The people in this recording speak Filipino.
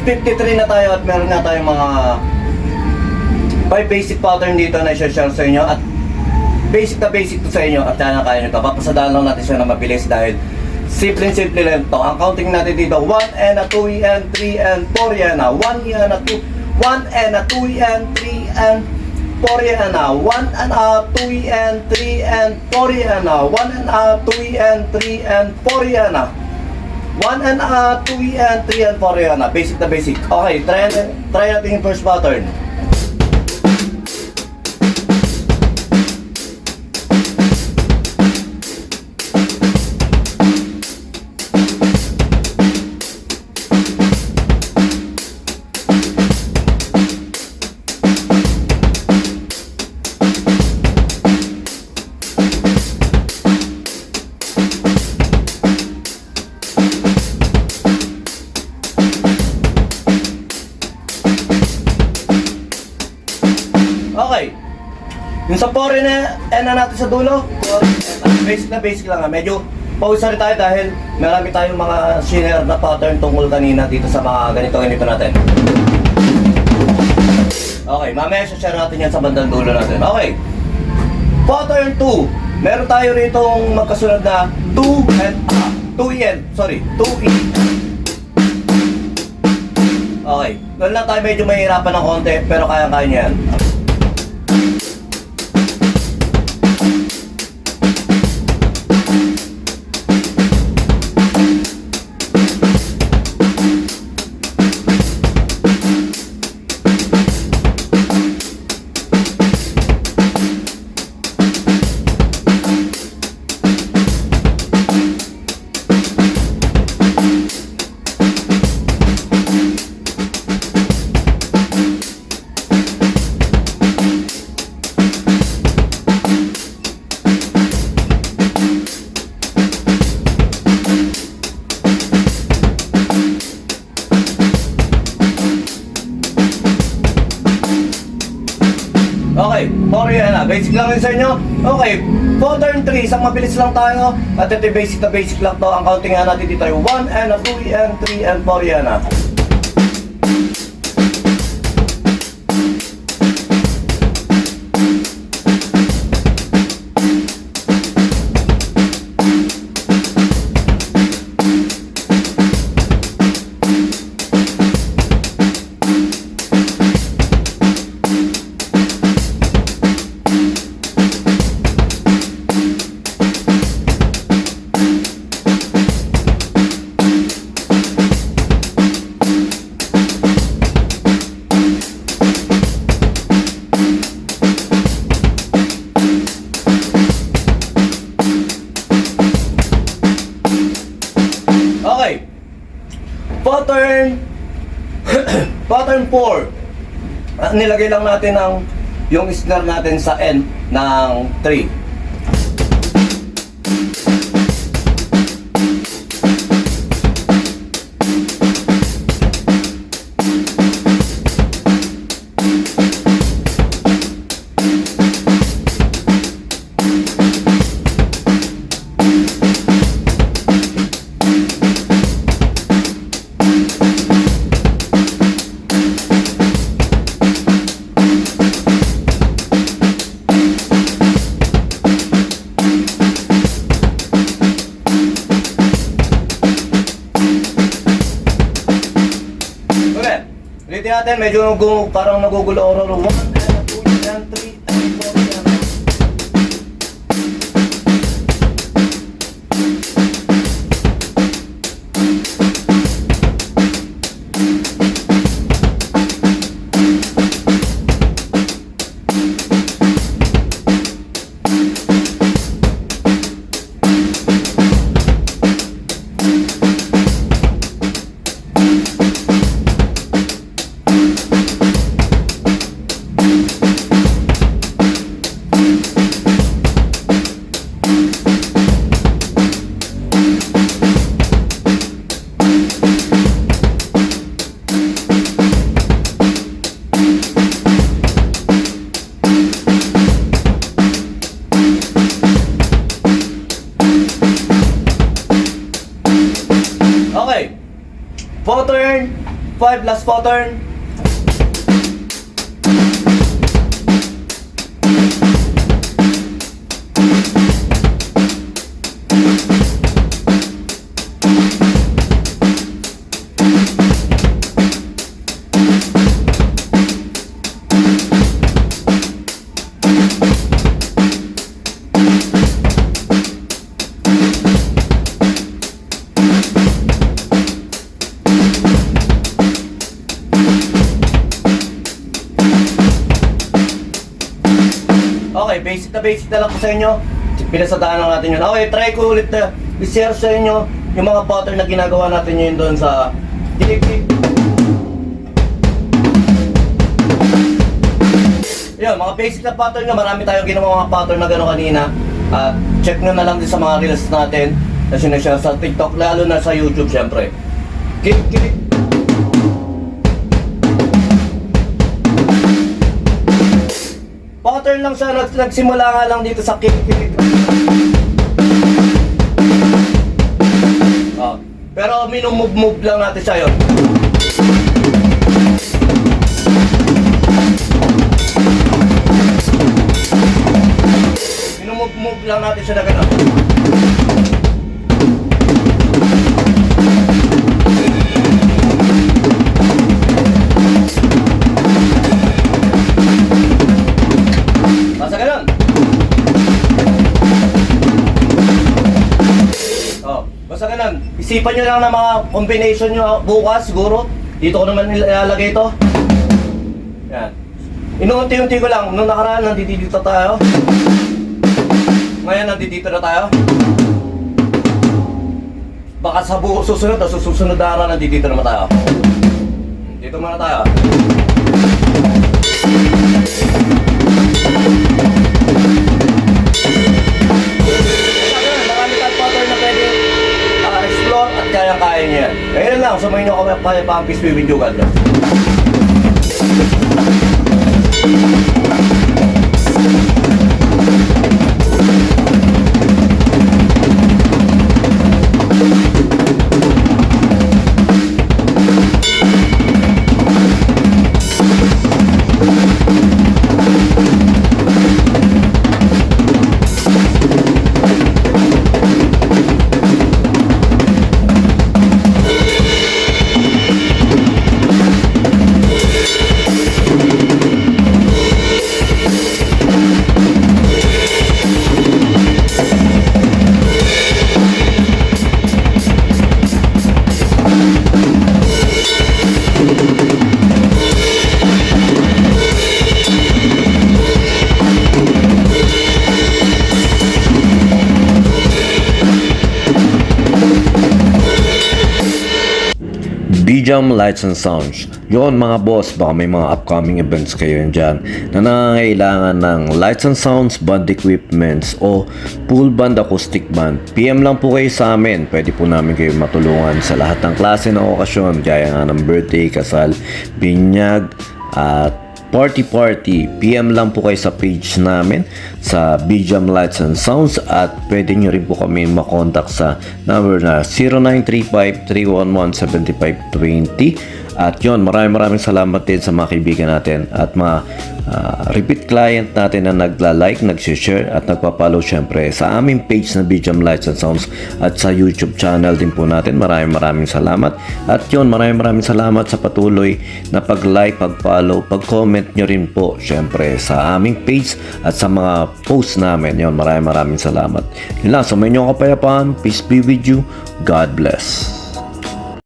53 na tayo at meron nga tayong mga 5 basic pattern dito na i-share sa inyo. At basic na basic to sa inyo at kaya nyo ito. Papasadaan lang natin siya na mabilis dahil simple lang to. Ang counting natin dito, 1 and a 2 and 3 and 4 yan na. 1 and a 2, 1 and a 2 and 3 and 4 yan na. 1 and a 2 and 3 and 4 yan na. 1 and a 2 and 3 and 4 yan na. 1 and a 2 and 3 and 4 yan na. Basic na basic. Okay, try natin yung first pattern. Okay. Yung sa pore na natin sa dulo, basic na basic lang ha. Medyo pausa rin tayo dahil marami tayong mga share na pattern tungkol kanina dito sa mga ganito natin. Okay, mamaya share natin yan sa bandang dulo natin. Okay. Pattern 2. Meron tayo rito magkasunod na 2 and 2 and, sorry, 2 in. Okay. Doon lang tayo medyo mahirapan ng konti pero kaya-kaya nyo yan. Okay, sorry na. Basic lang rin sa inyo. Okay, pattern 3, isang mabilis lang tayo. At ito basic na basic lang to. Ang counting nga natin dito ay 1 and a 2 and 3 and 4 yan na. Okay. Pattern 4. Nilagay lang natin yung snare natin sa end ng 3. Ulitin natin, medyo parang nagugulo-oro. 1 and 2 and 3 and 4 yan. 5, last pattern. Okay, basic na lang po sa inyo. Pinasadaanan natin yun. Okay, try ko ulit na i-share sa inyo yung mga pattern na ginagawa natin yun doon sa kilik-kilik. Yun, mga basic na pattern nga. Marami tayong ginawa mga pattern na gano'n kanina. At check nyo na lang din sa mga reels natin na sinashare sa TikTok, lalo na sa YouTube syempre. Kilik-kilik. Pattern lang siya, nagsimula nga lang dito sa kilik-kilik. Pero minumove-move lang natin siya yun. Minumove-move lang natin siya na gano'n. Basta ganun. Basta ganun. Isipan nyo lang na mga combination nyo bukas siguro. Dito ko naman ilalagay ito. Yan. Inuunti-unti ko lang. Nung nakaraan, nandito tayo. Ngayon, nandito na tayo. Baka sa susunod na araw, nandito naman tayo. Dito muna tayo. Marami tayong pattern na pwede explore at kaya-kaya niya yan. Ngayon lang, sumayin nyo kami pa ang Peace Video God. BJAM Lights and Sounds. Yon mga boss, baka may mga upcoming events kayo dyan na nangangailangan ng lights and sounds, band equipments o full band acoustic band. PM lang po kayo sa amin. Pwede po namin kayo matulungan sa lahat ng klase ng okasyon, gaya nga ng birthday, kasal, binyag, at party. PM lang po kayo sa page namin sa BJAM Lights and Sounds at pwede nyo rin po kami makontak sa number na 0935-311-7520. At yun, maraming salamat din sa mga kaibigan natin at mga repeat client natin na nagla-like, nag-share at nagpa-follow syempre sa aming page na BJAM Lights and Sounds at sa YouTube channel din po natin. Maraming salamat. At yun, maraming salamat sa patuloy na pag-like, pag-follow, pag-comment nyo rin po syempre sa aming page at sa mga posts namin. Yun, maraming salamat. Yun lang, sa may inyong kapayapaan. Peace be with you. God bless.